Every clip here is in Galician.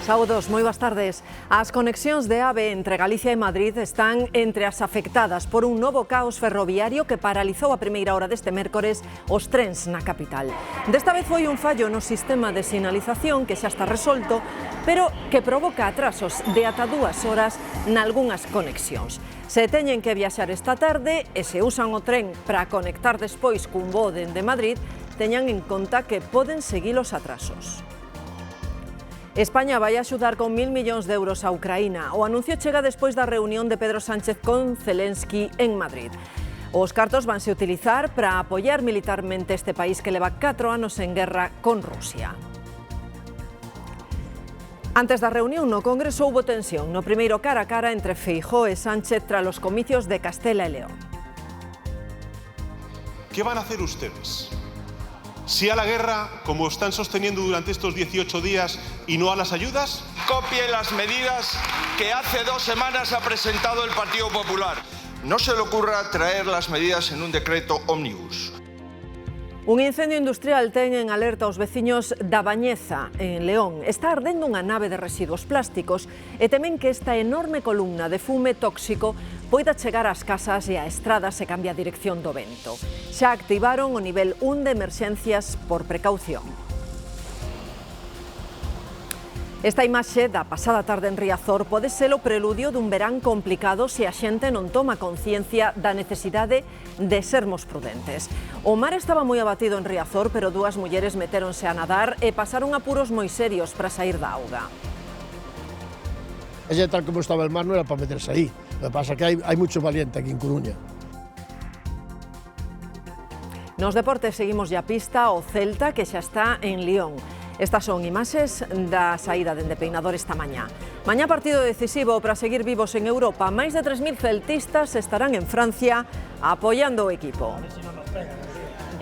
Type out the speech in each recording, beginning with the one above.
Saúdos, moi boas tardes. As conexións de AVE entre Galicia e Madrid están entre as afectadas por un novo caos ferroviario que paralizou a primeira hora deste mércores os trens na capital. Desta vez foi un fallo no sistema de sinalización que xa está resolto, pero que provoca atrasos de ata 2 horas nalgunhas conexións. Se teñen que viaxar esta tarde e se usan o tren para conectar despois cun voo dende Madrid, teñan en conta que poden seguir os atrasos. España vai axudar con 1.000 millóns de euros a Ucraína. O anuncio chega despois da reunión de Pedro Sánchez con Zelensky en Madrid. Os cartos vanse utilizar para apoiar militarmente este país que leva 4 anos en guerra con Rusia. Antes da reunión no Congreso houbo tensión no primeiro cara a cara entre Feijóo e Sánchez tras os comicios de Castela e León. ¿Qué van a hacer ustedes? ¿Sí a la guerra, como están sosteniendo durante estos 18 días, y no a las ayudas? Copie las medidas que hace 2 semanas ha presentado el Partido Popular. No se le ocurra traer las medidas en un decreto ómnibus. Un incendio industrial ten en alerta os veciños da Bañeza, en León. Está ardendo unha nave de residuos plásticos e temen que esta enorme columna de fume tóxico poida chegar ás casas e á estrada se cambia a dirección do vento. Xa activaron o nivel 1 de emerxencias por precaución. Esta imaxe da pasada tarde en Riazor pode ser o preludio dun verán complicado se a xente non toma conciencia da necesidade de sermos prudentes. O mar estaba moi abatido en Riazor, pero 2 mulleres metéronse a nadar e pasaron apuros moi serios para sair da auga. Ella tal como estaba el mar non era para meterse aí. Lo que pasa é que hai mucho valiente aquí en Coruña. Nos deportes seguimos a pista o Celta que xa está en Lión. Estas son imaxes da saída dende Peinador esta mañá. Mañá partido decisivo para seguir vivos en Europa. Máis de 3.000 celtistas estarán en Francia apoiando o equipo.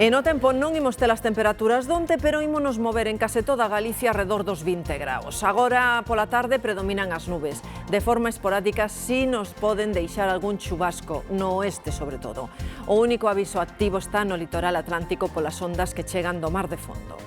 E no tempo non imos ter as temperaturas donte, pero ímonos mover en case toda Galicia arredor dos 20 graus. Agora pola tarde predominan as nubes. De forma esporádica si nos poden deixar algún chubasco, no oeste sobre todo. O único aviso activo está no litoral atlántico polas ondas que chegan do mar de fondo.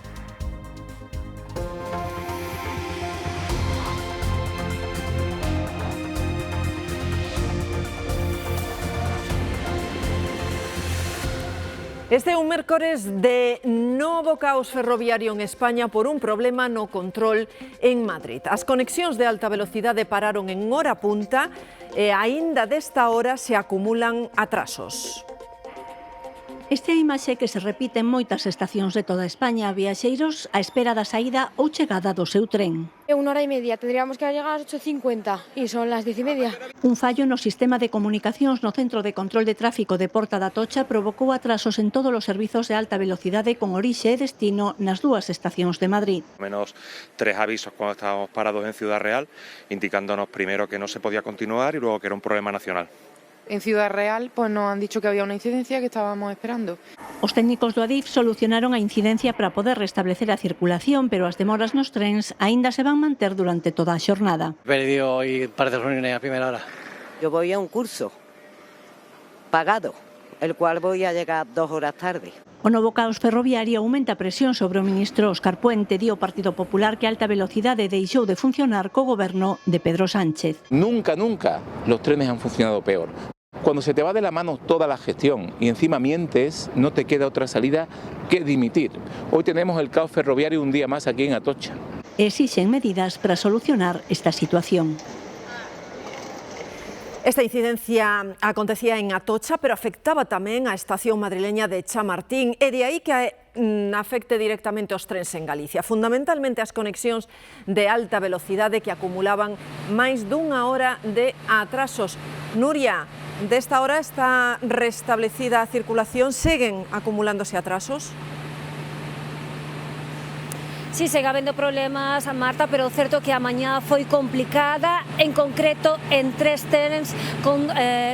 Este é un mércores de novo caos ferroviario en España por un problema no control en Madrid. As conexións de alta velocidade pararon en hora punta e aínda desta hora se acumulan atrasos. Esta é a imaxe que se repite en moitas estacións de toda España, viaxeiros á espera da saída ou chegada do seu tren. En 1 hora y media, tendríamos que llegar a las 8:50 y son las 10:30. Un fallo no sistema de comunicacións no Centro de Control de Tráfico de Porta da Atocha provocou atrasos en todos os servizos de alta velocidade con orixe e destino nas 2 estacións de Madrid. Menos 3 avisos cuando estábamos parados en Ciudad Real, indicándonos primero que no se podía continuar y luego que era un problema nacional. En Ciudad Real pues nos han dicho que había una incidencia que estábamos esperando. Os técnicos do Adif solucionaron a incidencia para poder restablecer a circulación, pero as demoras nos trens aínda se van manter durante toda a xornada. Perdido hoy un par de reuniones a primera hora. Yo voy a un curso pagado, el cual voy a llegar 2 horas tarde. O novo caos ferroviario aumenta a presión sobre o ministro Óscar Puente. Di o Partido Popular que a alta velocidade deixou de funcionar co goberno de Pedro Sánchez. Nunca los trenes han funcionado peor. Cuando se te va de la mano toda la gestión y encima mientes, no te queda otra salida que dimitir. Hoy tenemos el caos ferroviario un día más aquí en Atocha. Exixen medidas para solucionar esta situación. Esta incidencia acontecía en Atocha, pero afectaba tamén a estación madrileña de Chamartín, e de aí que afecte directamente os trens en Galicia, fundamentalmente as conexións de alta velocidade que acumulaban máis dunha hora de atrasos. Nuria, desta hora está restablecida a circulación, seguen acumulándose atrasos? Sí, segue habendo problemas, Marta, pero o certo que a mañá foi complicada, en concreto en 3 trens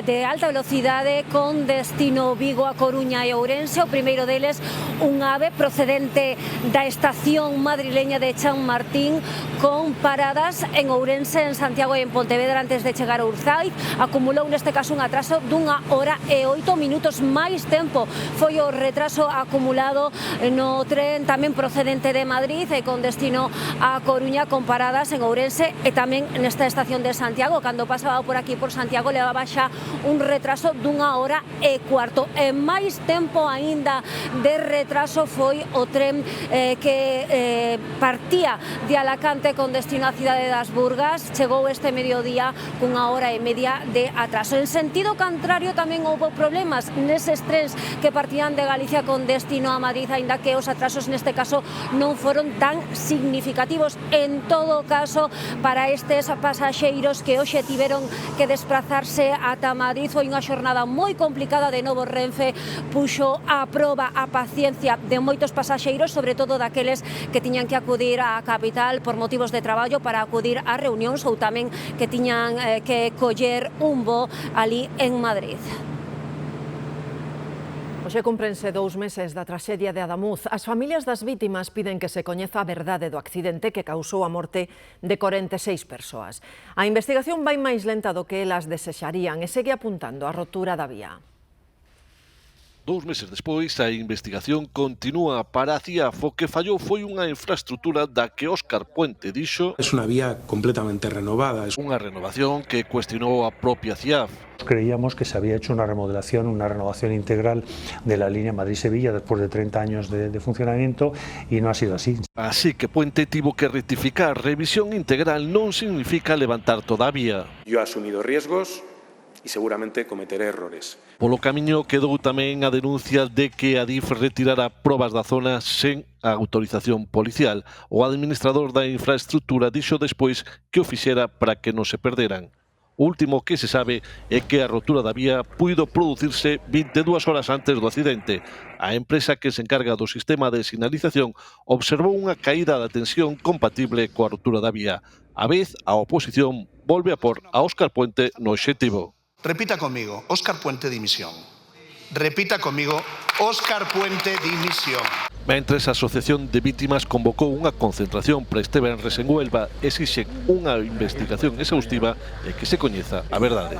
de alta velocidade con destino Vigo, a Coruña e Ourense. O primeiro deles, un AVE procedente da estación madrileña de Chamartín con paradas en Ourense, en Santiago e en Pontevedra antes de chegar a Urzaiz. Acumulou neste caso un atraso d'1 hora e 8 minutos. Máis tempo foi o retraso acumulado no tren tamén procedente de Madrid, Renfe con destino a Coruña comparadas en Ourense e tamén nesta estación de Santiago. Cando pasaba por aquí por Santiago levaba xa un retraso d'1 hora e cuarto. E máis tempo aínda de retraso foi o tren que partía de Alacante con destino á cidade das Burgas. Chegou este mediodía cunha hora e media de atraso. En sentido contrario tamén houve problemas neses trens que partían de Galicia con destino a Madrid, aínda que os atrasos neste caso non foron tan significativos. En todo caso, para estes pasaxeiros que hoxe tiveron que desplazarse ata Madrid, foi unha xornada moi complicada. De novo Renfe puxo a proba a paciencia de moitos pasaxeiros, sobre todo daqueles que tiñan que acudir á capital por motivos de traballo para acudir a reunións ou tamén que tiñan que coller un voo ali en Madrid. Hoxe cúmprense 2 meses da traxedia de Adamuz. As familias das vítimas piden que se coñeza a verdade do accidente que causou a morte de 46 persoas. A investigación vai máis lenta do que elas desexarían e segue apuntando a rotura da vía. 2 meses despois, a investigación continúa. Para a CIAF, o que fallou foi unha infraestrutura da que Óscar Puente dixo es unha vía completamente renovada. Unha renovación que cuestionou a propia CIAF. Creíamos que se había hecho una remodelación, una renovación integral de la línea Madrid-Sevilla después de 30 años de funcionamiento y no ha sido así. Así que Puente tivo que rectificar. Revisión integral non significa levantar toda a vía. Yo he asumido riesgos y seguramente cometeré errores. Polo camiño quedou tamén a denuncia de que a DIF retirara probas da zona sen a autorización policial. O administrador da infraestrutura dixo despois que o fixera para que non se perderan. O último que se sabe é que a rotura da vía puido producirse 22 horas antes do accidente. A empresa que se encarga do sistema de sinalización observou unha caída da tensión compatible coa rotura da vía. A vez, a oposición volve a por a Óscar Puente no obxectivo. Repita conmigo, Óscar Puente dimisión. Repita conmigo, Óscar Puente dimisión. Mentres a Asociación de Vítimas convocou unha concentración para este venres en Huelva, exixen unha investigación exhaustiva e que se coñeza a verdade.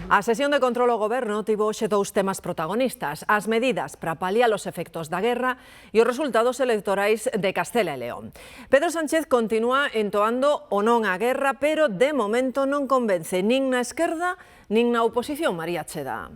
A sesión de control ao Goberno tivo hoxe 2 temas protagonistas: as medidas para paliar os efectos da guerra e os resultados electorais de Castela e León. Pedro Sánchez continúa entoando o non á guerra, pero de momento non convence nin na esquerda nin na oposición. María Cheda.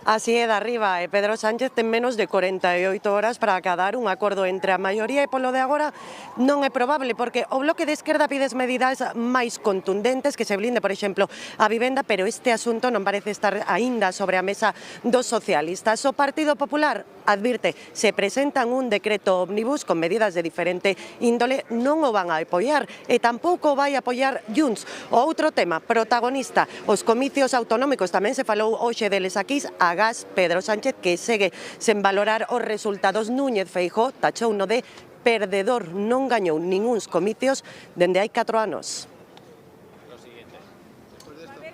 Así é de arriba, e Pedro Sánchez ten menos de 48 horas para acadar un acordo entre a maioría e polo de agora non é probable, porque o bloque de esquerda pides medidas máis contundentes, que se blinde, por exemplo, a vivenda, pero este asunto non parece estar aínda sobre a mesa dos socialistas. O Partido Popular advirte, se presentan un decreto ómnibus con medidas de diferente índole, non o van a apoiar, e tampouco vai a apoiar Junts. O outro tema protagonista, os comicios autonómicos, tamén se falou hoxe deles aquí, agás Pedro Sánchez, que segue sen valorar os resultados. Núñez Feijóo tachou no de perdedor, non gañou ninguns comicios dende hai 4 anos.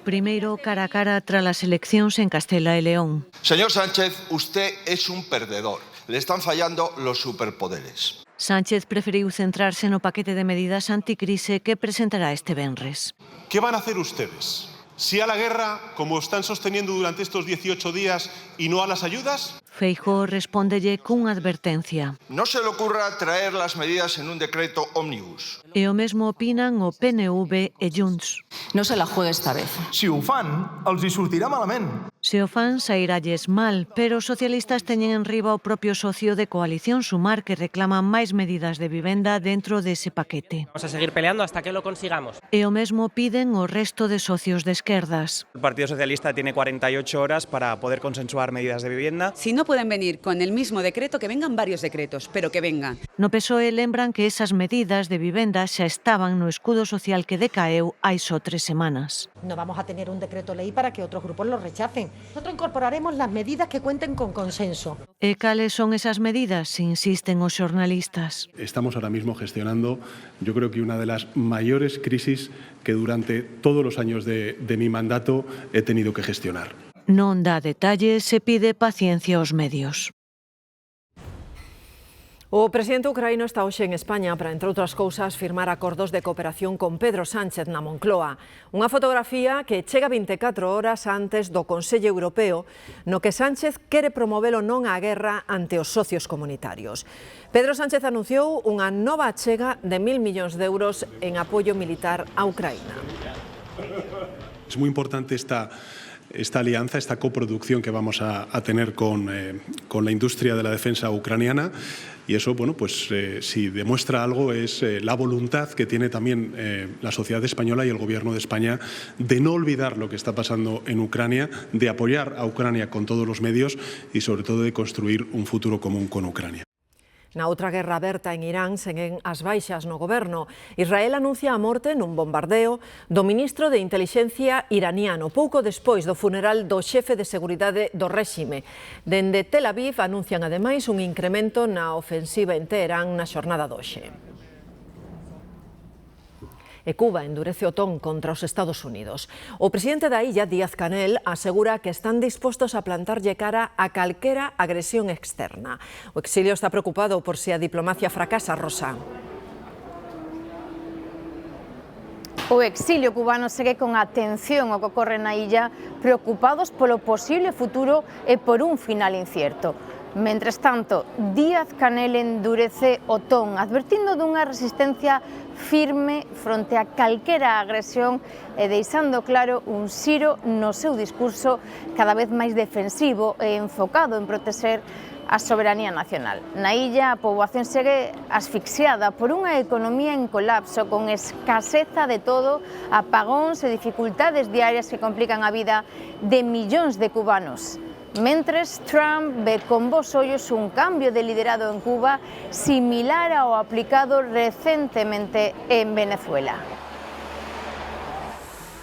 Primeiro, cara a cara tras as eleccións en Castela e León. Señor Sánchez, usted es un perdedor. Le están fallando los superpoderes. Sánchez preferiu centrarse no paquete de medidas anticrise que presentará este venres. ¿Qué van a hacer ustedes? ¿Sí a la guerra, como están sosteniendo durante estos 18 días, y no a las ayudas? Feijóo respóndelle cunha advertencia. No se le ocurra traer las medidas en un decreto ómnibus. E o mesmo opinan o PNV e Junts. No se la juegue esta vez. Si ho fan, els hi sortirà malament. Se o fan, sairalles mal, pero os socialistas teñen en riba o propio socio de coalición Sumar, que reclaman máis medidas de vivenda dentro dese paquete. Vamos a seguir peleando hasta que lo consigamos. E o mesmo piden o resto de socios de esquerdas. El Partido Socialista tiene 48 horas para poder consensuar medidas de vivienda. Si no pueden venir con el mismo decreto, que vengan varios decretos, pero que vengan. No PSOE lembran que esas medidas de vivenda xa estaban no escudo social que decaeu hai só 3 semanas. No vamos a tener un decreto ley para que otros grupos lo rechacen. Nosotros incorporaremos las medidas que cuenten con consenso. E cales son esas medidas? Insisten os xornalistas. Estamos ahora mismo gestionando, yo creo que una de las mayores crisis que durante todos los años de mi mandato he tenido que gestionar. Non dá detalles, se pide paciencia aos medios. O presidente ucraíno está hoxe en España para, entre outras cousas, firmar acordos de cooperación con Pedro Sánchez na Moncloa. Unha fotografía que chega 24 horas antes do Consello Europeo, no que Sánchez quere promovelo non á guerra ante os socios comunitarios. Pedro Sánchez anunciou unha nova achega de 1.000 millóns de euros en apoio militar a Ucraína. Es muy importante esta alianza, esta coproducción que vamos a tener con la industria de la defensa ucraniana, y eso, bueno, pues si demuestra algo es la voluntad que tiene también la sociedad española y el Gobierno de España de no olvidar lo que está pasando en Ucrania, de apoyar a Ucrania con todos los medios y sobre todo de construir un futuro común con Ucrania. Na outra guerra aberta en Irán seguen as baixas no goberno. Israel anuncia a morte nun bombardeo do ministro de Intelixencia iraniano pouco despois do funeral do xefe de seguridade do réxime. Dende Tel Aviv anuncian ademais un incremento na ofensiva en Teherán na xornada doxe. E Cuba endurece o ton contra os Estados Unidos. O presidente da illa, Díaz-Canel, asegura que están dispostos a plantarlle cara a calquera agresión externa. O exilio está preocupado por se a diplomacia fracasa, Rosa. O exilio cubano segue con atención ao que ocorre na illa, preocupados polo posible futuro e por un final incierto. Mentres tanto, Díaz-Canel endurece o ton, advertindo dunha resistencia firme fronte a calquera agresión e deixando claro un xiro no seu discurso cada vez máis defensivo e enfocado en protexer a soberanía nacional. Na illa, a poboación segue asfixiada por unha economía en colapso, con escaseza de todo, apagóns e dificultades diarias que complican a vida de millóns de cubanos. Mentres, Trump ve con bos ollos un cambio de liderado en Cuba similar ao aplicado recentemente en Venezuela.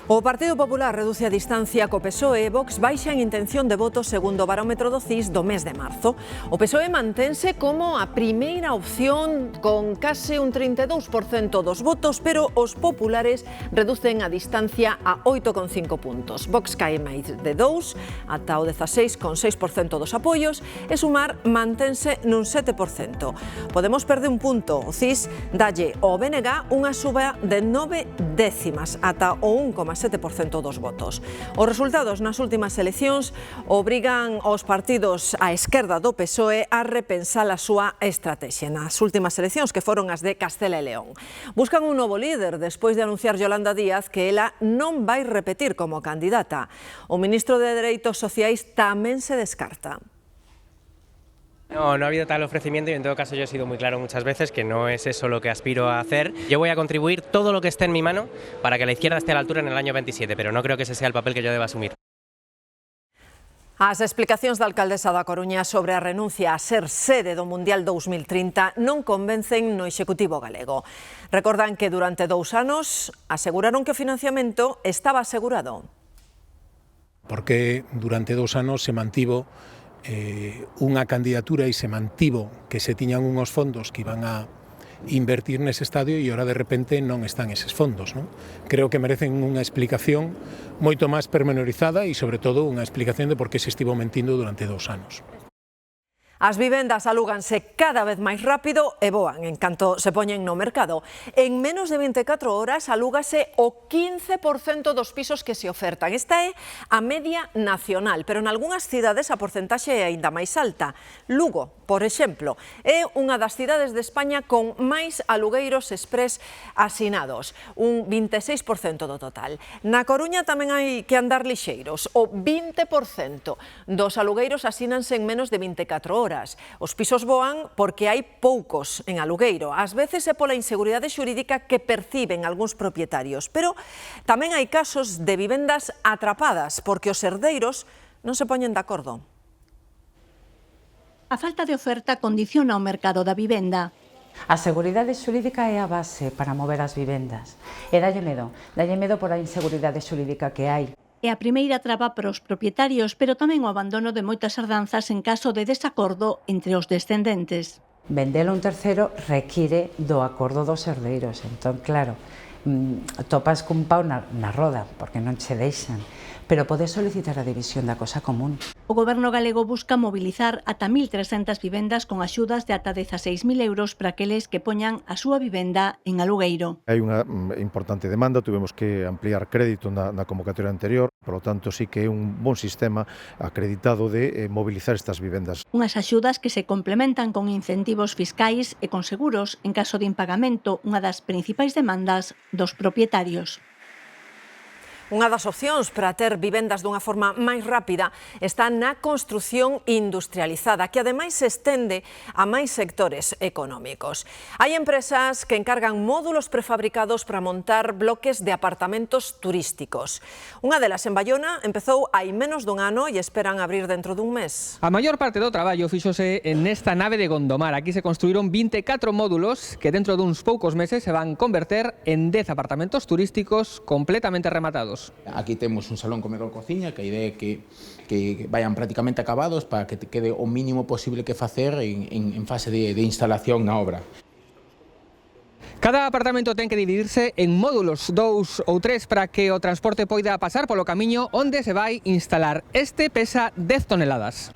O Partido Popular reduce a distancia co PSOE e Vox baixa en intención de voto segundo o barómetro do CIS do mes de marzo. O PSOE mantense como a primeira opción con case un 32% dos votos, pero os populares reducen a distancia a 8,5 puntos. Vox cae máis de 2 ata o 16,6% dos apoios e Sumar mantense nun 7%. Podemos perder un punto. O CIS dalle ao BNG unha suba de 9 décimas ata o 1,7% dos votos. Os resultados nas últimas eleccións obrigan aos partidos á esquerda do PSOE a repensar a súa estrategia. Nas últimas eleccións, que foron as de Castela e León, buscan un novo líder despois de anunciar Yolanda Díaz que ela non vai repetir como candidata. O ministro de Dereitos Sociais tamén se descarta. No ha habido tal ofrecimiento y en todo caso yo he sido muy claro muchas veces que no es eso lo que aspiro a hacer. Yo voy a contribuir todo lo que esté en mi mano para que la izquierda esté a la altura en el año 27, pero no creo que ese sea el papel que yo deba asumir. As explicacións da alcaldesa da Coruña sobre a renuncia a ser sede do Mundial 2030 non convencen no Executivo galego. Recordan que durante 2 anos aseguraron que o financiamento estaba asegurado. Porque durante 2 anos se mantivo unha candidatura e se mantivo que se tiñan unhos fondos que iban a invertir nese estadio e ahora de repente non están eses fondos, non? Creo que merecen unha explicación moito máis pormenorizada e sobre todo unha explicación de por que se estivo mentindo durante 2 anos. As vivendas alúganse cada vez máis rápido e voan en canto se poñen no mercado. En menos de 24 horas alúgase o 15% dos pisos que se ofertan. Esta é a media nacional, pero en algunhas cidades a porcentaxe é aínda máis alta. Lugo, por exemplo, é unha das cidades de España con máis alugueiros exprés asinados, un 26% do total. Na Coruña tamén hai que andar lixeiros. O 20% dos alugueiros asínanse en menos de 24 horas. Os pisos voan porque hai poucos en alugueiro. Ás veces é pola inseguridade xurídica que perciben algúns propietarios, pero tamén hai casos de vivendas atrapadas porque os herdeiros non se poñen de acordo. A falta de oferta condiciona o mercado da vivenda. A seguridade xurídica é a base para mover as vivendas. E dalle medo por a inseguridade xurídica que hai. É a primeira traba para os propietarios, pero tamén o abandono de moitas herdanzas en caso de desacordo entre os descendentes. Vendelo un terceiro require do acordo dos herdeiros. Entón, claro, topas cun pau na roda, porque non che deixan. pero pode solicitar a división da cosa común. O Goberno galego busca mobilizar ata 1.300 vivendas con axudas de ata 16.000 euros para aqueles que poñan a súa vivenda en alugueiro. Hai unha importante demanda, tuvemos que ampliar crédito na convocatoria anterior, por lo tanto sí que é un bon sistema acreditado de mobilizar estas vivendas. Unhas axudas que se complementan con incentivos fiscais e con seguros en caso de impagamento, unha das principais demandas dos propietarios. Unha das opcións para ter vivendas dunha forma máis rápida está na construción industrializada, que ademais se estende a máis sectores económicos. Hai empresas que encargan módulos prefabricados para montar bloques de apartamentos turísticos. Unha delas en Bayona empezou hai menos dun ano e esperan abrir dentro dun mes. A maior parte do traballo fíxose nesta nave de Gondomar. Aquí se construíron 24 módulos que dentro duns poucos meses se van converter en 10 apartamentos turísticos completamente rematados. Aquí temos un salón comedor cociña que a idea é que vayan prácticamente acabados para que te quede o mínimo posible que facer en fase de instalación na obra. Cada apartamento ten que dividirse en módulos 2 ou 3 para que o transporte poida pasar polo camiño onde se vai instalar. Este pesa 10 toneladas.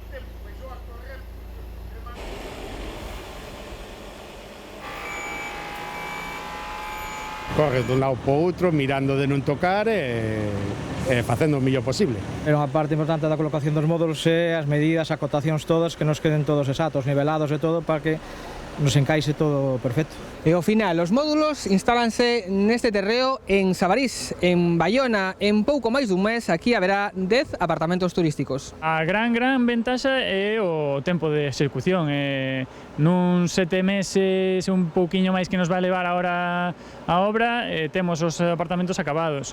Corres dun lado para o outro, mirando de non tocar e facendo o mellor posible. Pero unha parte importante da colocación dos módulos é as medidas, as acotacións todas, que nos queden todos exactos, nivelados e todo, para que nos encaixe todo perfecto. E ao final, os módulos instálanse neste terreo en Sabarís, en Bayona. En pouco máis dun mes, aquí haberá 10 apartamentos turísticos. A gran ventaxa é o tempo de execución. Nun 7 meses, un pouquiño máis que nos vai levar agora a obra, temos os apartamentos acabados.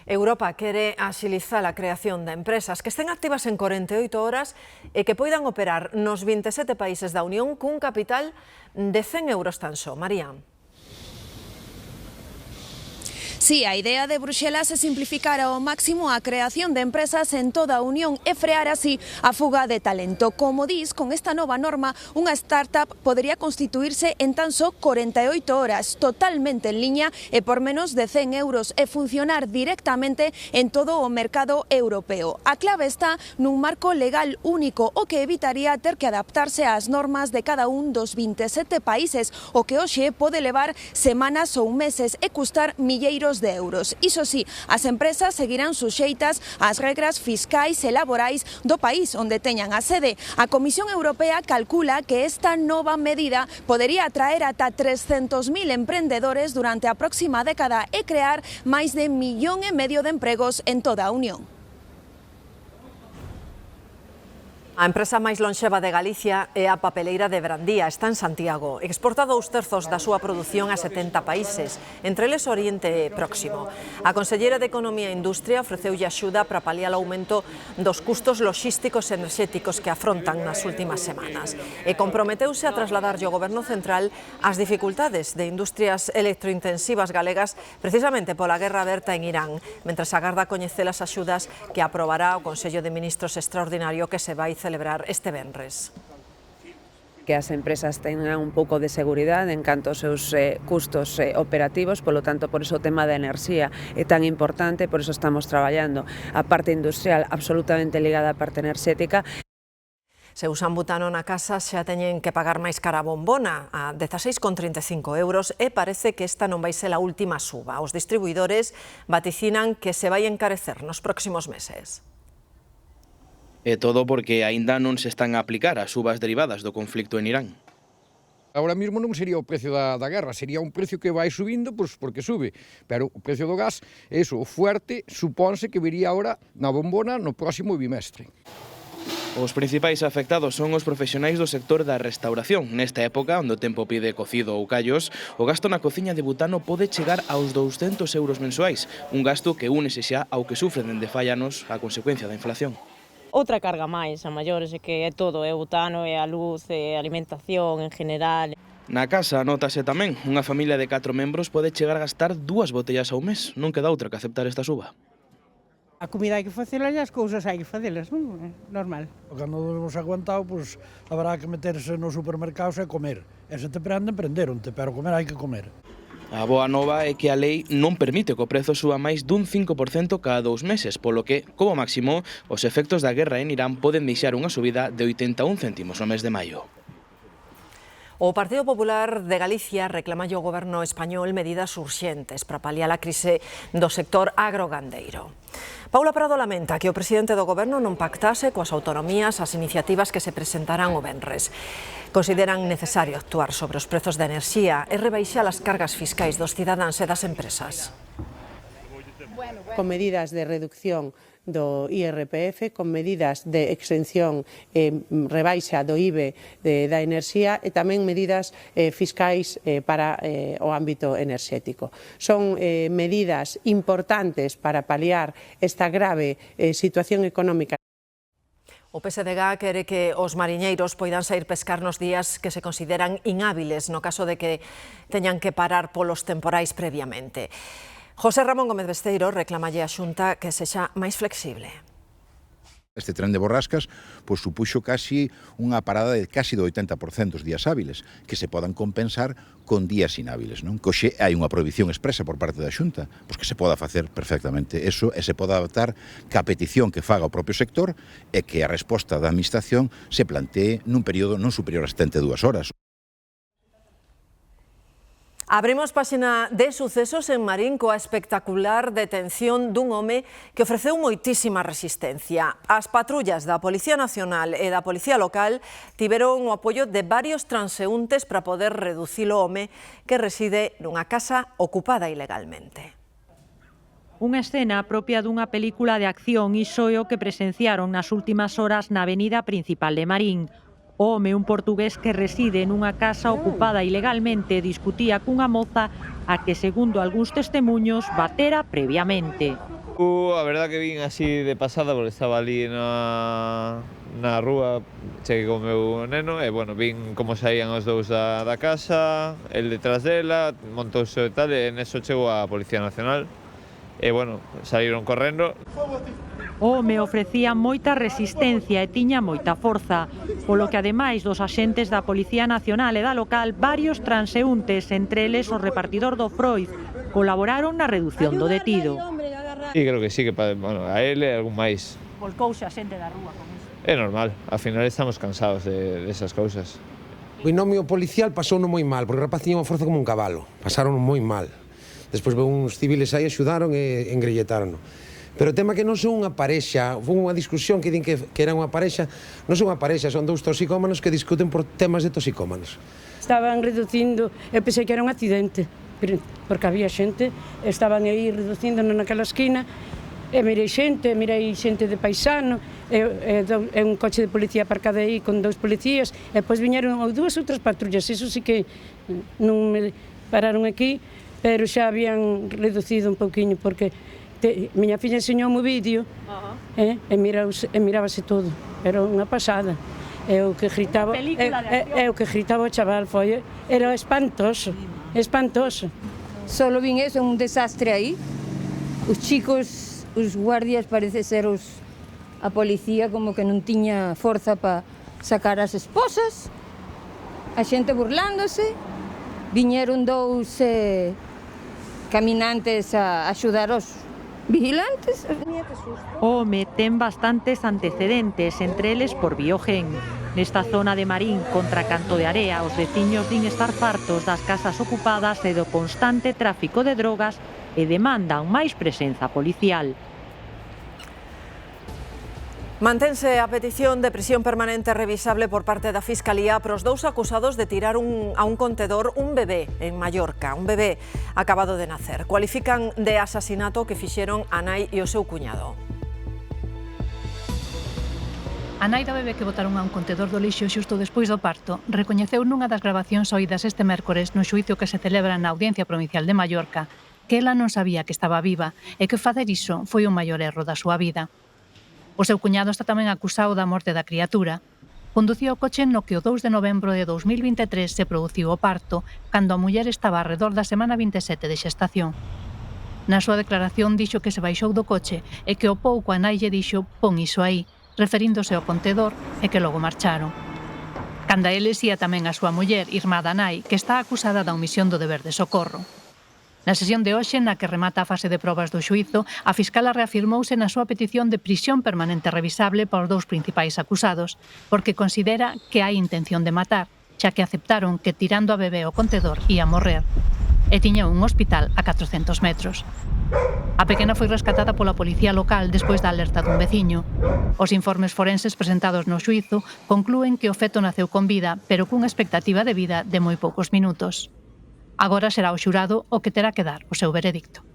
Europa quere axilizar a creación de empresas que estén activas en 48 horas e que poidan operar nos 27 países da Unión cun capital de 100 euros tan só. María. Sí, a idea de Bruxelas é simplificar ao máximo a creación de empresas en toda a Unión e frear así a fuga de talento. Como dis, con esta nova norma, unha startup podería constituirse en tan só 48 horas, totalmente en liña e por menos de 100 euros e funcionar directamente en todo o mercado europeo. A clave está nun marco legal único, o que evitaría ter que adaptarse ás normas de cada un dos 27 países, o que hoxe pode levar semanas ou meses e custar milleiros de euros. Iso sí, as empresas seguirán suxeitas ás regras fiscais e laborais do país onde teñan a sede. A Comisión Europea calcula que esta nova medida podería atraer ata 300.000 emprendedores durante a próxima década e crear máis de 1,5 millón de empregos en toda a Unión. A empresa máis lonxeva de Galicia é a papeleira de Brandía, está en Santiago. Exporta 2/3 da súa produción a 70 países, entre eles Oriente Próximo. A conselleira de Economía e Industria ofreceulle axuda para paliar o aumento dos custos loxísticos e enerxéticos que afrontan nas últimas semanas. E comprometeuse a trasladarlle ao Goberno Central as dificultades de industrias electrointensivas galegas precisamente pola guerra aberta en Irán, mentres agarda coñecer as axudas que aprobará o Consello de Ministros extraordinario que se vai celebrar este venres. Que as empresas tengan un pouco de seguridade en canto aos seus custos operativos, polo tanto, por iso o tema da enerxía é tan importante, por iso estamos traballando a parte industrial absolutamente ligada á parte enerxética. Se usan butano na casa xa teñen que pagar máis cara a bombona, a 16,35 euros, e parece que esta non vai ser a última suba. Os distribuidores vaticinan que se vai encarecer nos próximos meses. E todo porque aínda non se están a aplicar as subas derivadas do conflicto en Irán. Ahora mesmo non sería o precio da guerra, sería un precio que vai subindo porque sube, pero o precio do gas, eso, o fuerte, supónse que vería ahora na bombona no próximo bimestre. Os principais afectados son os profesionais do sector da restauración. Nesta época, onde o tempo pide cocido ou callos, o gasto na cociña de butano pode chegar aos 200 euros mensuais, un gasto que únese xa ao que sufren dende fai anos a consecuencia da inflación. Outra carga máis a maiores, é que é todo, é o butano, é a luz, é a alimentación en general. Na casa nótase tamén, unha familia de 4 membros pode chegar a gastar 2 botellas ao mes, non queda outra que aceptar esta suba. A comida hai que facela e as cousas hai que facelas, non? Normal. Cando nos aguantado, pois habrá que meterse nos supermercados e comer. E se te prenden, prenderonte, pero comer hai que comer. A boa nova é que a lei non permite que o prezo suba máis dun 5% cada 2 meses, polo que, como máximo, os efectos da guerra en Irán poden deixar unha subida de 81 céntimos no mes de maio. O Partido Popular de Galicia reclama ao goberno español medidas urxentes para paliar a crise do sector agrogandeiro. Paula Prado lamenta que o presidente do goberno non pactase coas autonomías as iniciativas que se presentarán o venres. Consideran necesario actuar sobre os prezos de enerxía e rebaixar as cargas fiscais dos cidadáns e das empresas. Con medidas de reducción do IRPF, con medidas de exención rebaixa do IBE da enerxía e tamén medidas fiscais para o ámbito enerxético. Son medidas importantes para paliar esta grave situación económica. O PSDG quere que os mariñeiros poidan sair pescar nos días que se consideran inhábiles no caso de que teñan que parar polos temporais previamente. José Ramón Gómez Besteiro reclamalle á Xunta que sexa máis flexible. Este tren de borrascas supuxo casi unha parada de casi do 80% dos días hábiles, que se podan compensar con días inhábiles. Coxe hai unha prohibición expresa por parte da Xunta, que se poda facer perfectamente eso e se poda adaptar que a petición que faga o propio sector e que a resposta da Administración se plantee nun período non superior a 72 horas. Abrimos páxina de sucesos en Marín coa espectacular detención dun home que ofreceu moitísima resistencia. As patrullas da Policía Nacional e da Policía Local tiveron o apoio de varios transeúntes para poder reducir o home que reside nunha casa ocupada ilegalmente. Unha escena propia dunha película de acción, iso é o que presenciaron nas últimas horas na avenida principal de Marín. O home, un portugués que reside nunha casa ocupada ilegalmente, discutía cunha moza a que, segundo algúns testemunhos, batera previamente. A verdad que vin así de pasada, porque estaba ali na rúa, cheguei co meu neno, e, vin como saían os dous da casa, el detrás dela, montouse e tal, e neso chegou a Policía Nacional, e, saíron correndo. O home ofrecía moita resistencia e tiña moita forza, polo que, ademais dos axentes da Policía Nacional e da local, varios transeúntes, entre eles o repartidor do Froiz, colaboraron na reducción do detido. Sí, creo que sí, que a ele e algún máis. Volcouse a xente da rúa con iso. É normal, ao final estamos cansados de esas cousas. O binomio policial pasouno moi mal, porque o rapaz tiña unha forza como un cabalo, pasaron moi mal. Despois uns civiles aí axudaron e engrelletárono. Pero o tema que non son unha parexa, foi unha discusión que din que era unha parexa, non son unha parexa, son dous toxicómanos que discuten por temas de toxicómanos. Estaban reducindo, eu pensei que era un accidente, porque había xente, estaban aí reducindo naquela esquina, e mirei xente de paisano, e un coche de policía aparcado aí con dous policías, e depois viñeron dúas outras patrullas, iso sí que non me pararon aquí, pero xa habían reducido un pouquiño, porque miña filla enseñoume o vídeo e mirábase todo, era unha pasada. E o que gritaba o chaval era espantoso, espantoso. Solo vin eso, un desastre aí. Os chicos, os guardias, parece ser a policía como que non tiña forza para sacar as esposas, a xente burlándose, viñeron dous caminantes a axudar os vigilantes. O home ten bastantes antecedentes, entre eles por Biogen. Nesta zona de Marín, contra Canto de Area, os veciños din estar fartos das casas ocupadas e do constante tráfico de drogas e demandan máis presenza policial. Mantense a petición de prisión permanente revisable por parte da Fiscalía para os dous acusados de tirar a un contedor un bebé en Mallorca, un bebé acabado de nacer. Cualifican de asasinato que fixeron a nai e o seu cuñado. A nai da bebé que botaron a un contedor do lixo xusto despois do parto recoñeceu nunha das grabacións oídas este mércores no xuízo que se celebra na Audiencia Provincial de Mallorca que ela non sabía que estaba viva e que facer iso foi o maior erro da súa vida. O seu cuñado está tamén acusado da morte da criatura. Conducía o coche no que o 2 de novembro de 2023 se produciu o parto, cando a muller estaba alrededor da semana 27 de xestación. Na súa declaración dixo que se baixou do coche e que o pouco a nai lle dixo "pon iso aí", referíndose ao contedor e que logo marcharon. Canda eles ía tamén a súa muller, irmá da nai, que está acusada da omisión do deber de socorro. Na sesión de hoxe, na que remata a fase de probas do xuízo, a fiscala reafirmouse na súa petición de prisión permanente revisable para os dous principais acusados, porque considera que hai intención de matar, xa que aceptaron que tirando a bebé o contedor ia morrer, e tiña un hospital a 400 metros. A pequena foi rescatada pola policía local despois da alerta dun veciño. Os informes forenses presentados no xuízo conclúen que o feto naceu con vida, pero cunha expectativa de vida de moi poucos minutos. Agora será o xurado o que terá que dar o seu veredicto.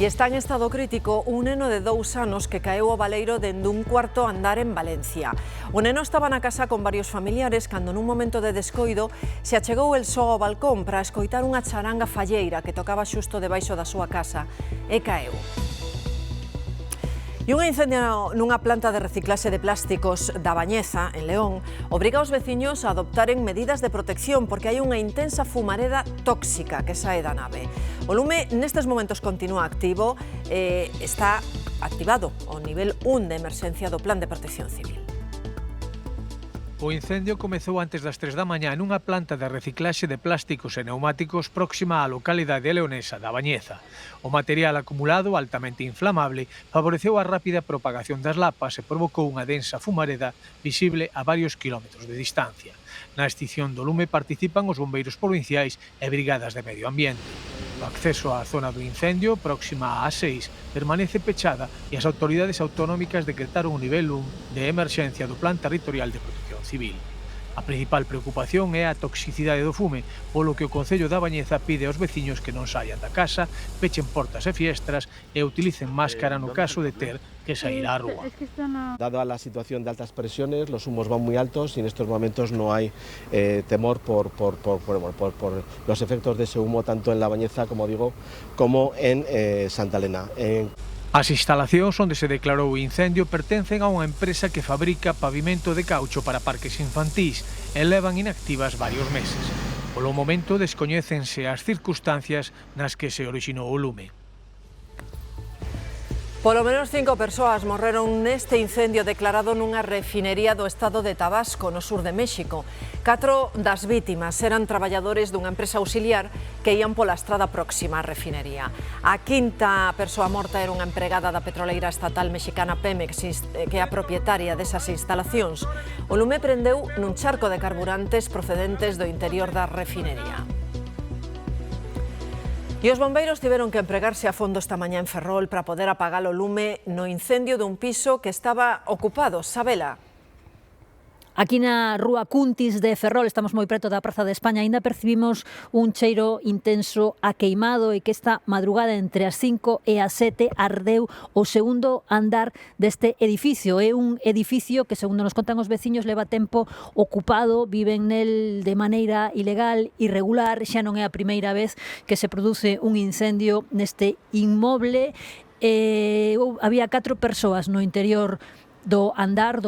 E está en estado crítico un neno de 2 anos que caeu ao baleiro dende un cuarto andar en Valencia. O neno estaba na casa con varios familiares cando nun momento de descoido se achegou el só ao balcón para escoitar unha charanga falleira que tocaba xusto debaixo da súa casa e caeu. E un incendio nunha planta de reciclaxe de plásticos da Bañeza, en León, obriga aos veciños a adoptaren medidas de protección porque hai unha intensa fumareda tóxica que sae da nave. O lume nestes momentos continúa activo e está activado ao nivel 1 de emerxencia do Plan de Protección Civil. O incendio comezou antes das 3 da mañá nunha planta de reciclaxe de plásticos e neumáticos próxima á localidade leonesa da Bañeza. O material acumulado, altamente inflamable, favoreceu a rápida propagación das lapas e provocou unha densa fumareda visible a varios kilómetros de distancia. Na extinción do lume participan os bombeiros provinciais e brigadas de medio ambiente. O acceso á zona do incendio, próxima á A6, permanece pechada e as autoridades autonómicas decretaron o nivel 1 de emerxencia do Plan Territorial de Protección Civil. A principal preocupación é a toxicidade do fume, polo que o Concello da Bañeza pide aos veciños que non saian da casa, pechen portas e fiestras e utilicen máscara no caso de ter que sair á rúa. Dado a la situación de altas presiones, los humos van muy altos y en estos momentos no hay temor por los efectos de ese humo tanto en La Bañeza, como digo, como en Santa Elena. As instalacións onde se declarou o incendio pertencen a unha empresa que fabrica pavimento de caucho para parques infantís e levan inactivas varios meses. Polo momento descoñécense as circunstancias nas que se orixinou o lume. Polo menos 5 persoas morreron neste incendio declarado nunha refinería do estado de Tabasco, no sur de México. 4 das vítimas eran traballadores dunha empresa auxiliar que ían pola estrada próxima á refinería. A quinta persoa morta era unha empregada da petroleira estatal mexicana Pemex, que é a propietaria desas instalacións. O lume prendeu nun charco de carburantes procedentes do interior da refinería. E os bombeiros tiveron que empregarse a fondo esta mañá en Ferrol para poder apagar o lume no incendio dun piso que estaba ocupado. Sabela. Aquí na Rúa Cuntis de Ferrol, estamos moi preto da Praza de España, aínda percibimos un cheiro intenso a queimado e que esta madrugada entre as 5 e as 7 ardeu o segundo andar deste edificio. É un edificio que, segundo nos contan os veciños, leva tempo ocupado, viven nel de maneira ilegal, irregular, xa non é a primeira vez que se produce un incendio neste inmoble. Había 4 persoas no interior do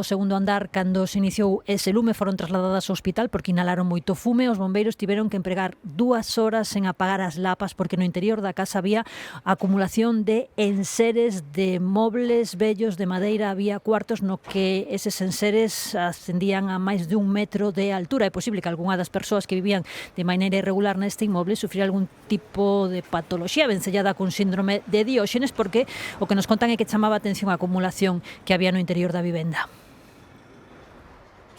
segundo andar, cando se iniciou ese lume, foron trasladadas ao hospital porque inhalaron moito fume. Os bombeiros tiveron que empregar 2 horas en apagar as lapas porque no interior da casa había acumulación de enseres de mobles vellos de madeira, había cuartos no que eses enseres ascendían a máis de 1 metro de altura. É posible que algunha das persoas que vivían de maneira irregular neste inmoble sufrira algún tipo de patoloxía vencellada con síndrome de Dióxenes, porque o que nos contan é que chamaba a atención a acumulación que había no interior da vivenda.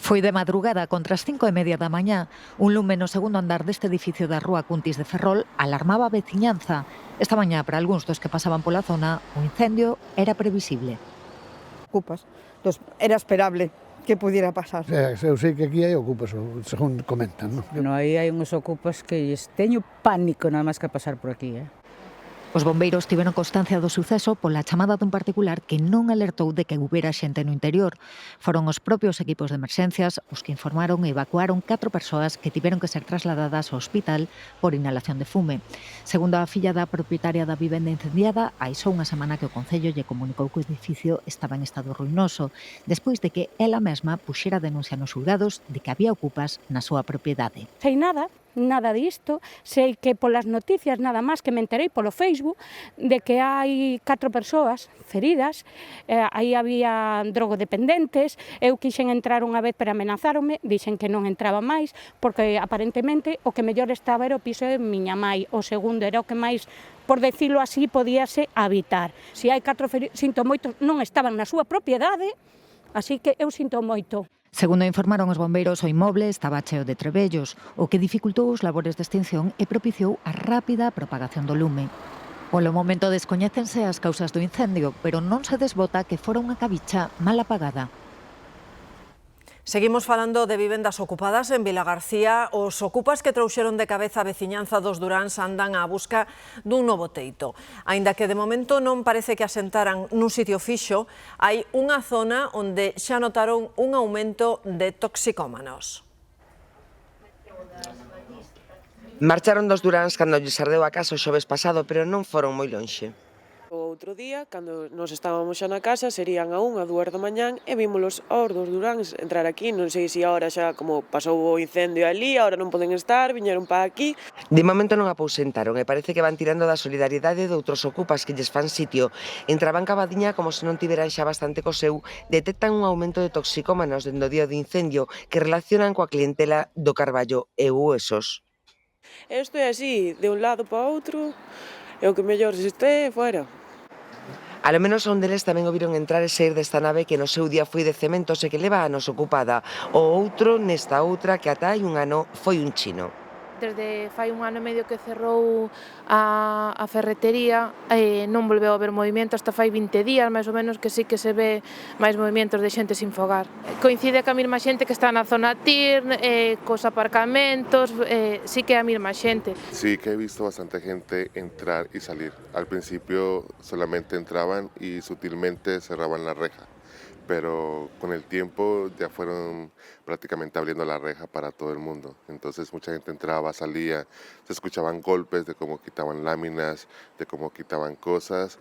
Foi de madrugada, contra as 5:30 da mañá. Un lume no segundo andar deste edificio da Rúa Cuntis de Ferrol alarmaba a veciñanza. Esta mañá, para algúns dos que pasaban pola zona, o incendio era previsible. Ocupas. Entonces, era esperable que pudiera pasar. Eu sei que aquí hai ocupas, según comentan, non? Bueno, aí hai uns ocupas que teño pánico nada máis que pasar por aquí, Os bombeiros tiveron constancia do suceso pola chamada dun particular que non alertou de que houbera xente no interior. Foron os propios equipos de emerxencias os que informaron e evacuaron 4 persoas que tiveron que ser trasladadas ao hospital por inhalación de fume. Segundo a filla da propietaria da vivenda incendiada, hai só unha semana que o Concello lle comunicou que o edificio estaba en estado ruinoso, despois de que ela mesma puxera denuncia nos xulgados de que había ocupas na súa propiedade. Sei nada, nada disto, sei que polas noticias nada máis que me enterei polo Facebook de que hai 4 persoas feridas, aí había drogodependentes, eu quixen entrar unha vez pero amenazáronme, dixen que non entraba máis, porque aparentemente o que mellor estaba era o piso de miña mai, o segundo era o que máis, por decirlo así, podíase habitar. Se hai 4 feridos, sinto moito, non estaban na súa propiedade, así que eu sinto moito. Segundo informaron os bombeiros, o inmoble estaba cheo de trebellos, o que dificultou os labores de extinción e propiciou a rápida propagación do lume. Polo momento descoñécense as causas do incendio, pero non se desbota que fora unha cabicha mal apagada. Seguimos falando de vivendas ocupadas en Vilagarcía. Os ocupas que trouxeron de cabeza a veciñanza dos Duráns andan á busca dun novo teito. Aínda que de momento non parece que asentaran nun sitio fixo, hai unha zona onde xa notaron un aumento de toxicómanos. Marcharon dos Duráns cando lles ardeu a casa o xoves pasado, pero non foron moi lonxe. O outro día, cando nos estábamos xa na casa, serían a 1, a 2 da mañán e vímolos aos dos Duráns entrar aquí. Non sei se agora xa, como pasou o incendio ali, agora non poden estar, viñeron para aquí. De momento non apousentaron e parece que van tirando da solidaridade de outros ocupas que lles fan sitio. Entraban cabadiña como se non tiveran xa bastante co seu, detectan un aumento de toxicómanos dende o día do incendio que relacionan coa clientela do Carballo e Huesos. Isto é así, de un lado para outro, e o que mellor se este fora. Ao menos un deles tamén o viron entrar e sair desta nave que no seu día foi de cementos e que leva anos ocupada. O outro, nesta outra, que ata hai un ano, foi un chino. Desde fai un ano e medio que cerrou a ferretería, non volveu a haber movimento hasta fai 20 días, máis ou menos, que sí que se ve máis movimentos de xente sin fogar. Coincide que a mesma xente que está na zona TIR, cos aparcamentos, sí que é a mesma xente. Sí que he visto bastante gente entrar y salir. Al principio solamente entraban y sutilmente cerraban la reja, pero con el tiempo ya fueron prácticamente abriendo la reja para todo el mundo. Entonces mucha gente entraba, salía, se escuchaban golpes de cómo quitaban láminas, de cómo quitaban cosas.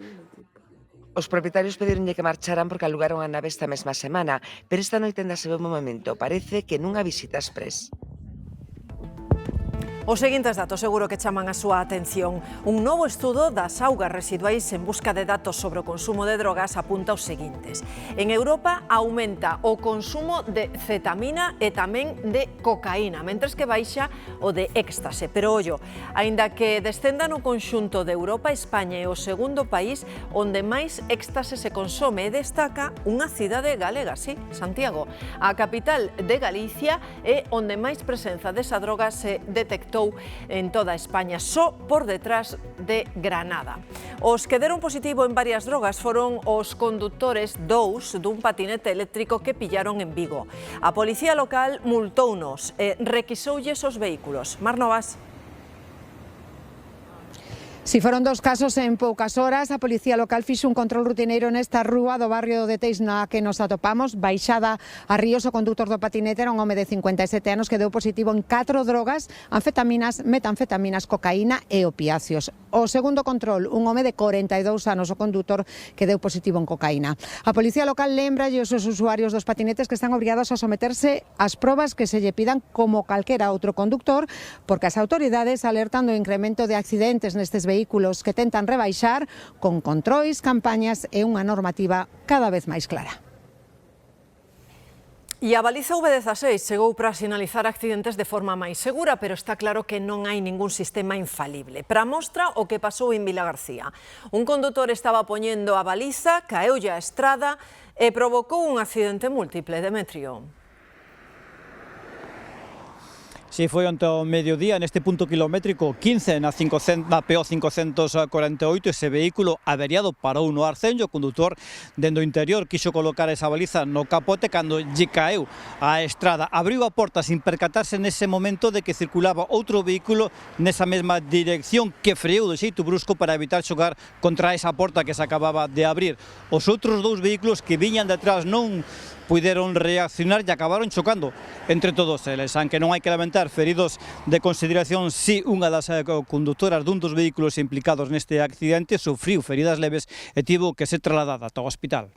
Os propietarios pedironlle que marcharan porque alugaron a nave esta mesma semana, pero esta noite ainda se ve un momento, parece que nunha visita express. Os seguintes datos seguro que chaman a súa atención. Un novo estudo das augas residuais en busca de datos sobre o consumo de drogas apunta os seguintes. En Europa aumenta o consumo de cetamina e tamén de cocaína, mentres que baixa o de éxtase. Pero ollo, aínda que descenda no conxunto de Europa, España é o segundo país onde máis éxtase se consome e destaca unha cidade galega, sí, Santiago. A capital de Galicia é onde máis presenza desa droga se detectou en toda España, só por detrás de Granada. Os que deron positivo en varias drogas foron os condutores dun patinete eléctrico que pillaron en Vigo. A policía local multounos e requisoulles os vehículos. Mar Novas. Si foron 2 casos en poucas horas, a Policía Local fixo un control rutineiro nesta rúa do barrio de Teis na que nos atopamos. Baixada a Ríos, o conductor do patinete era un home de 57 anos que deu positivo en 4 drogas, anfetaminas, metanfetaminas, cocaína e opiáceos. O segundo control, un home de 42 anos, o condutor que deu positivo en cocaína. A Policía Local lembra aos usuarios dos patinetes que están obrigados a someterse ás probas que se lle pidan como calquera outro conductor, porque as autoridades alertan do incremento de accidentes nestes vehículos que tentan rebaixar con controis, campañas e unha normativa cada vez máis clara. E a baliza V16 chegou para sinalizar accidentes de forma máis segura, pero está claro que non hai ningún sistema infalible. Para mostra o que pasou en Vilagarcía. Un condutor estaba poñendo a baliza, caeulle a estrada e provocou un accidente múltiple. Demetrio. Si foi onte ao mediodía neste punto kilométrico 15 na PO 548, ese vehículo averiado parou no arcenllo, o condutor dende o interior quixo colocar esa baliza no capote cando lle caeu a estrada. Abriu a porta sin percatarse nese momento de que circulaba outro vehículo nesa mesma dirección que freou de xeito brusco para evitar xogar contra esa porta que se acababa de abrir. Os outros 2 vehículos que viñan detrás non puderon reaccionar e acabaron chocando entre todos eles, aunque non hai que lamentar feridos de consideración. Si unha das conductoras dun dos vehículos implicados neste accidente sufriu feridas leves e tivo que ser trasladada ata o hospital.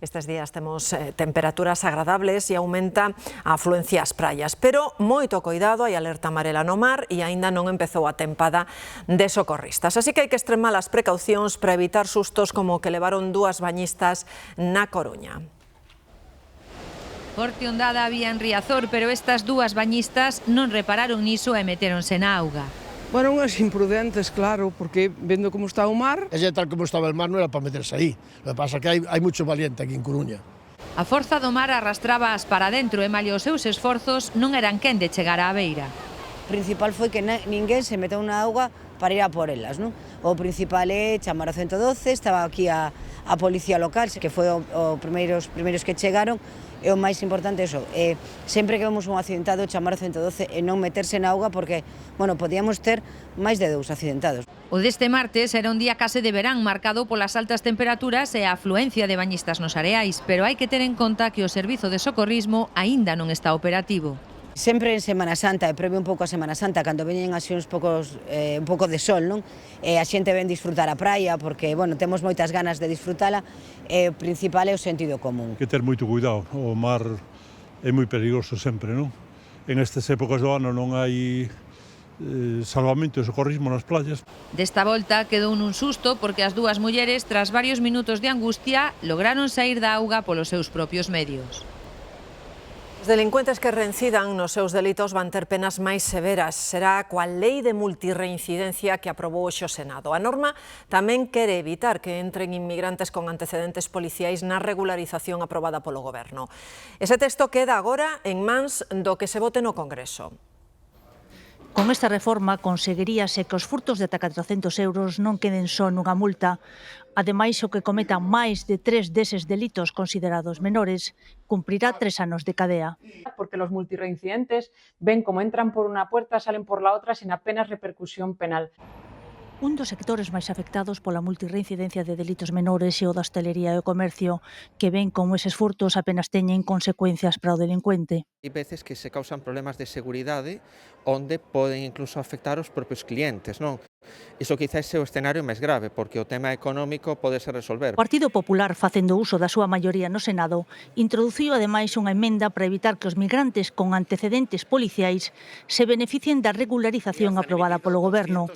Estes días temos temperaturas agradables e aumenta a afluencia ás praias, pero moito cuidado, hai alerta amarela no mar e aínda non empezou a tempada de socorristas. Así que hai que extremar as precaucións para evitar sustos como o que levaron dúas bañistas na Coruña. Forte ondada había en Riazor, pero estas dúas bañistas non repararon niso e metéronse na auga. Bueno, unhas imprudentes, claro, porque vendo como está o mar... Es tal como estaba el mar, non era para meterse aí. Lo que pasa é que hai mucho valiente aquí en Coruña. A forza do mar arrastrábaas para dentro e malia os seus esforzos non eran quen de chegar á beira. O principal foi que ninguén se meteu na auga para ir a por elas, non? O principal é chamar ao 112, estaba aquí a policía local, que foi os primeiros que chegaron, e o máis importante é iso, sempre que vemos un accidentado chamar ao 112 e non meterse na auga porque, bueno, podíamos ter máis de 2 accidentados. O deste martes era un día case de verán marcado polas altas temperaturas e a afluencia de bañistas nos areais, pero hai que ter en conta que o servizo de socorrismo aínda non está operativo. Sempre en Semana Santa, e previo un pouco a Semana Santa, cando veñen así un pouco de sol, non? A xente ven disfrutar a praia, porque, bueno, temos moitas ganas de disfrutala, e o principal é o sentido común. Que ter moito cuidado, o mar é moi perigoso sempre, non? En estas épocas do ano non hai salvamento e socorrismo nas playas. Desta volta quedou nun susto porque as dúas mulleres, tras varios minutos de angustia, lograron saír da auga polos seus propios medios. Os delincuentes que reincidan nos seus delitos van ter penas máis severas. Será coa lei de multirreincidencia que aprobou hoxe o Senado. A norma tamén quere evitar que entren inmigrantes con antecedentes policiais na regularización aprobada polo Goberno. Ese texto queda agora en mans do que se vote no Congreso. Con esta reforma conseguiríase que os furtos de ata 400 euros non queden só nunha multa. Ademais, o que cometa máis de 3 deses delitos considerados menores cumprirá 3 anos de cadea. Porque los multirreincidentes ven como entran por una puerta, salen por la otra sin apenas repercusión penal. Un dos sectores máis afectados pola multirreincidencia de delitos menores é o da hostelería e o comercio, que ven como eses furtos apenas teñen consecuencias para o delincuente. Hai veces que se causan problemas de seguridade onde poden incluso afectar os propios clientes, non? Iso quizás é o escenario máis grave, porque o tema económico podese resolver. O Partido Popular, facendo uso da súa maioría no Senado, introduciu ademais unha emenda para evitar que os migrantes con antecedentes policiais se beneficien da regularización aprobada polo Goberno.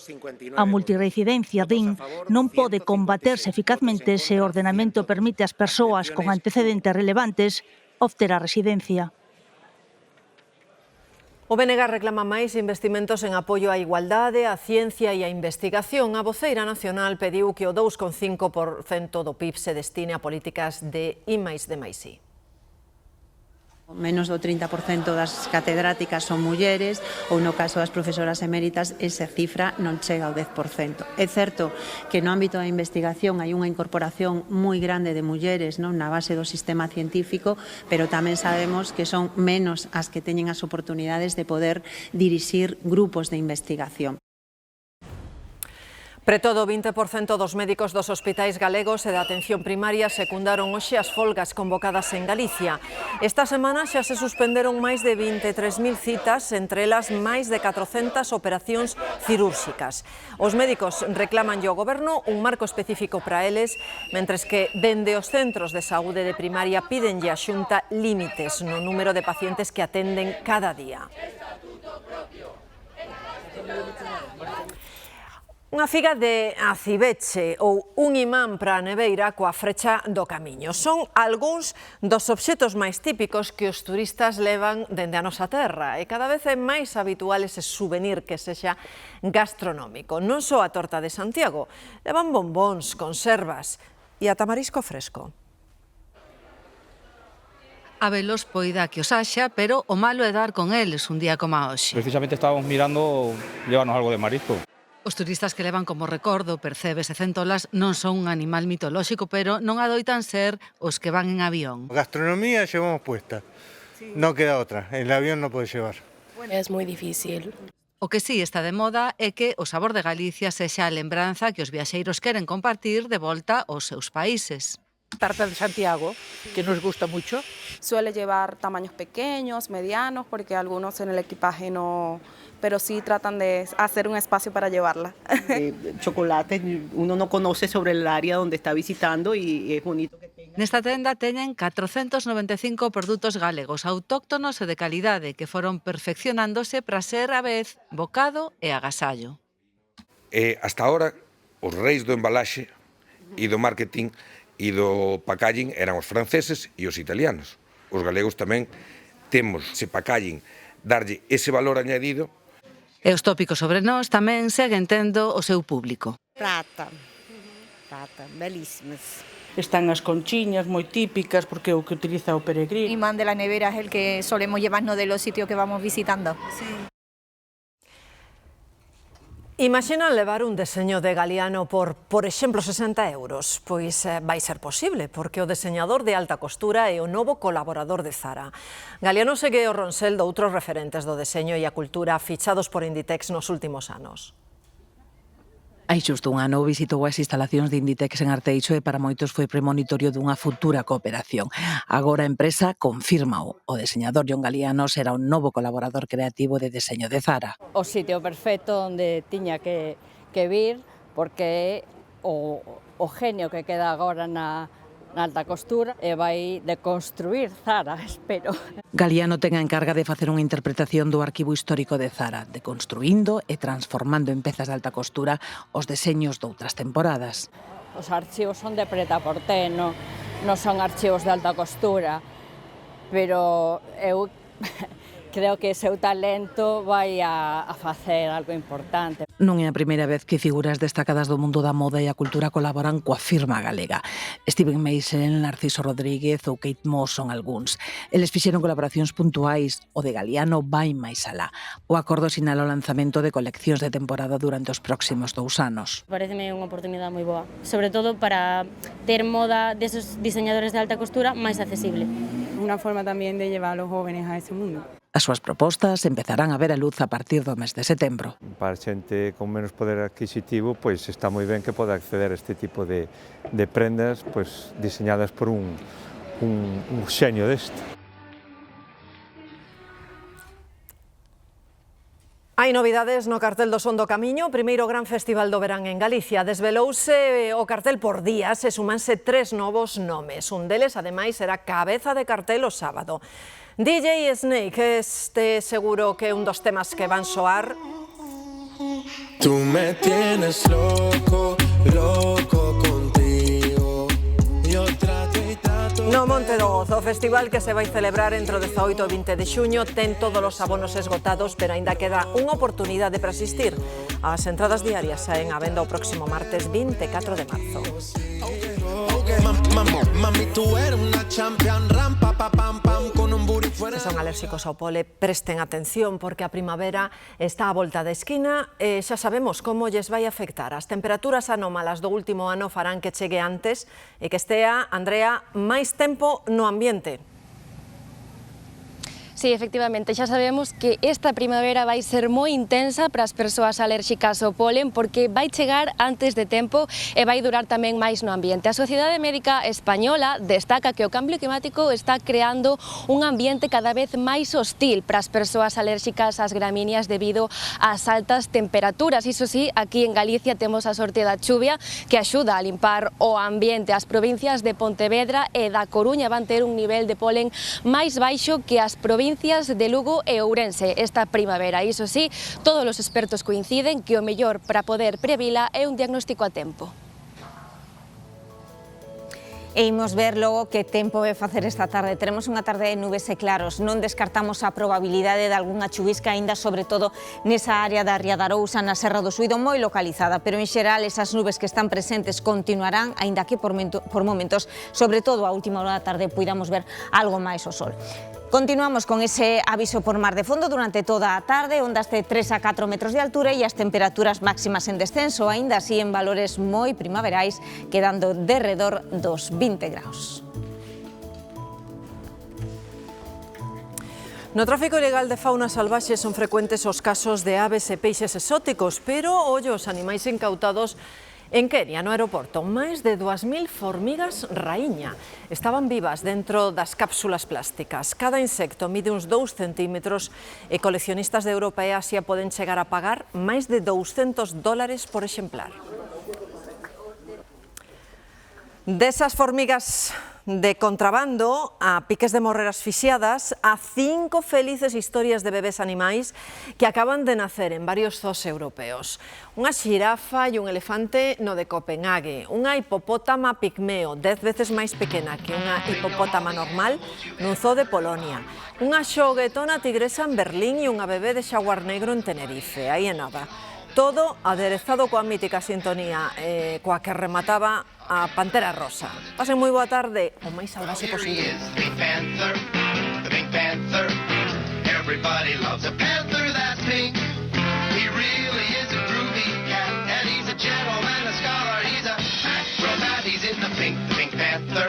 A multirreincidencia, din, non pode combaterse eficazmente se o ordenamento permite ás persoas con antecedentes relevantes obter a residencia. O BNG reclama máis investimentos en apoio á igualdade, á ciencia e á investigación. A voceira nacional pediu que o 2,5% do PIB se destine a políticas de I+D+I. Menos do 30% das catedráticas son mulleres ou no caso das profesoras eméritas esa cifra non chega ao 10%. É certo que no ámbito da investigación hai unha incorporación moi grande de mulleres na base do sistema científico, pero tamén sabemos que son menos as que teñen as oportunidades de poder dirixir grupos de investigación. Preto do 20% dos médicos dos hospitais galegos e da atención primaria secundaron hoxe as folgas convocadas en Galicia. Esta semana xa se suspenderon máis de 23.000 citas, entre elas máis de 400 operacións cirúrxicas. Os médicos reclaman ao Goberno un marco específico para eles, mentres que dende os centros de saúde de primaria pidenlle a Xunta límites no número de pacientes que atenden cada día. Unha figa de acibeche ou un imán para a neveira coa frecha do camiño. Son algúns dos obxetos máis típicos que os turistas levan dende a nosa terra e cada vez é máis habitual ese souvenir que sexa gastronómico. Non só a torta de Santiago, levan bombóns, conservas e ata marisco fresco. A velos poida que os haxa, pero o malo é dar con eles un día como a hoxe. Precisamente estábamos mirando llevarnos algo de marisco. Os turistas que levan como recordo percebes e centolas non son un animal mitolóxico, pero non adoitan ser os que van en avión. Gastronomía llevamos puesta, no queda otra, el avión no puede llevar. Es moi difícil. O que sí está de moda é que o sabor de Galicia sexa a lembranza que os viaxeiros queren compartir de volta aos seus países. Tarta de Santiago, que nos gusta mucho. Suele llevar tamaños pequeños, medianos, porque algunos en el equipaje no, pero sí tratan de hacer un espacio para llevarla. Chocolate, uno no conoce sobre el área donde está visitando y es bonito que tenga. Nesta tenda teñen 495 produtos galegos, autóctonos e de calidade, que foron perfeccionándose para ser a vez bocado e agasallo. Hasta ahora, os reis do embalaxe e do marketing e do packaging eran os franceses e os italianos. Os galegos tamén temos ese packaging, darlle ese valor añadido. E os tópicos sobre nós tamén seguen tendo o seu público. Prata, belísimas. Están as conchiñas moi típicas porque é o que utiliza o peregrino. Imán de la nevera es el que solemos llevarnos de los sitios que vamos visitando. Sí. Imaxinan levar un deseño de Galiano por exemplo, 60 euros? Pois vai ser posible, porque o deseñador de alta costura é o novo colaborador de Zara. Galiano segue o ronsel de outros referentes do deseño e a cultura fichados por Inditex nos últimos anos. Hai xusto un ano visitou as instalacións de Inditex en Arteixo e para moitos foi premonitorio dunha futura cooperación. Agora a empresa confirma-o. O deseñador Jon Galiano será un novo colaborador creativo de deseño de Zara. O sitio perfecto onde tiña que vir, porque é o genio que queda agora na alta costura e vai deconstruir Zara, espero. Galiano ten a encarga de facer unha interpretación do arquivo histórico de Zara, deconstruindo e transformando en pezas de alta costura os deseños doutras temporadas. Os archivos son de Pret-a-Porter, non son archivos de alta costura, pero eu creo que o seu talento vai a facer algo importante. Non é a primeira vez que figuras destacadas do mundo da moda e a cultura colaboran coa firma galega. Steven Meisel, Narciso Rodríguez ou Kate Moss son algúns. Eles fixeron colaboracións puntuais, o de Galiano vai máis alá. O acordo sinala o lanzamento de coleccións de temporada durante os próximos 2 anos. Pareceme unha oportunidade moi boa, sobre todo para ter moda desos diseñadores de alta costura máis accesible. Unha forma tamén de llevar a los jóvenes a ese mundo. As súas propostas empezarán a ver a luz a partir do mes de setembro. Para xente con menos poder adquisitivo, pois está moi ben que poda acceder a este tipo de prendas pois diseñadas por un xenio deste. Hai novidades no cartel do Son do Camiño, o primeiro gran festival do verán en Galicia. Desvelouse o cartel por días e sumanse 3 novos nomes. Un deles, ademais, será cabeza de cartel o sábado. DJ Snake, este seguro que é un dos temas que van soar. Tú me tienes loco, loco contigo. Yo trato y trato. No Monte do Gozo, o festival que se vai celebrar entre o 18 e 20 de xuño, ten todos os abonos esgotados, pero aínda queda unha oportunidade para asistir. As entradas diarias saen á venda o próximo martes 24 de marzo. Mami, tú eres una champion, rampa, pa, pam, pam, con un booty fuera. Se son alérxicos ao pole, presten atención porque a primavera está á volta da esquina e xa sabemos como lles vai afectar. As temperaturas anómalas do último ano farán que chegue antes e que estea, Andrea, máis tempo no ambiente. Sí, efectivamente, xa sabemos que esta primavera vai ser moi intensa para as persoas alérxicas ao polen porque vai chegar antes de tempo e vai durar tamén máis no ambiente. A Sociedade Médica Española destaca que o cambio climático está creando un ambiente cada vez máis hostil para as persoas alérxicas ás gramíneas debido ás altas temperaturas. Iso sí, aquí en Galicia temos a sorte da chuvia que axuda a limpar o ambiente. As provincias de Pontevedra e da Coruña van ter un nivel de polen máis baixo que as provincias de Lugo e Ourense esta primavera. Iso sí, todos os expertos coinciden que o mellor para poder previla é un diagnóstico a tempo. E imos ver logo que tempo vai facer esta tarde. Teremos unha tarde de nubes e claros. Non descartamos a probabilidade de algunha chuvisca aínda, sobre todo nesa área da Ría da Arousa, na Serra do Suído, moi localizada, pero en xeral esas nubes que están presentes continuarán, aínda que por momentos, sobre todo a última hora da tarde, poidamos ver algo máis o sol. Continuamos con ese aviso por mar de fondo durante toda a tarde, ondas de 3 a 4 metros de altura e as temperaturas máximas en descenso, aínda así en valores moi primaverais, quedando de redor dos 20 graus. No tráfico ilegal de fauna salvaxe son frecuentes os casos de aves e peixes exóticos, pero ollo os animais incautados en Kenia, no aeroporto. Máis de 2000 formigas raíña estaban vivas dentro das cápsulas plásticas. Cada insecto mide uns 2 centímetros e coleccionistas de Europa e Asia poden chegar a pagar máis de $200 por exemplar. Desas formigas de contrabando a piques de morrer asfixiadas a 5 felices historias de bebés animais que acaban de nacer en varios zoos europeos. Unha xirafa e un elefante no de Copenhague, unha hipopótama pigmeo 10 veces máis pequena que unha hipopótama normal nun zoo de Polonia, unha xoguetona tigresa en Berlín e unha bebé de xaguar negro en Tenerife. Aí é nada. Todo aderezado coa mítica sintonía coa que remataba a Pantera Rosa. Pasen moi boa tarde, o máis salvaxe posible. Everybody loves a panther that's pink. He really is a groovy cat, and he's a gentleman, a scholar, he's a acrobat, he's in the Pink Panther.